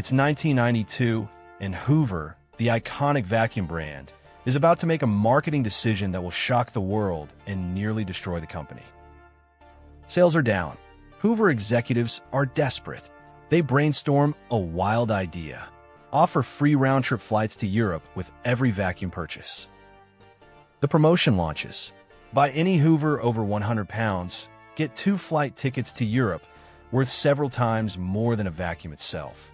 It's 1992, and Hoover, the iconic vacuum brand, is about to make a marketing decision that will shock the world and nearly destroy the company. Sales are down. Hoover executives are desperate. They brainstorm a wild idea: offer free round-trip flights to Europe with every vacuum purchase. The promotion launches. Buy any Hoover over 100 pounds, get 2 flight tickets to Europe, worth several times more than a vacuum itself.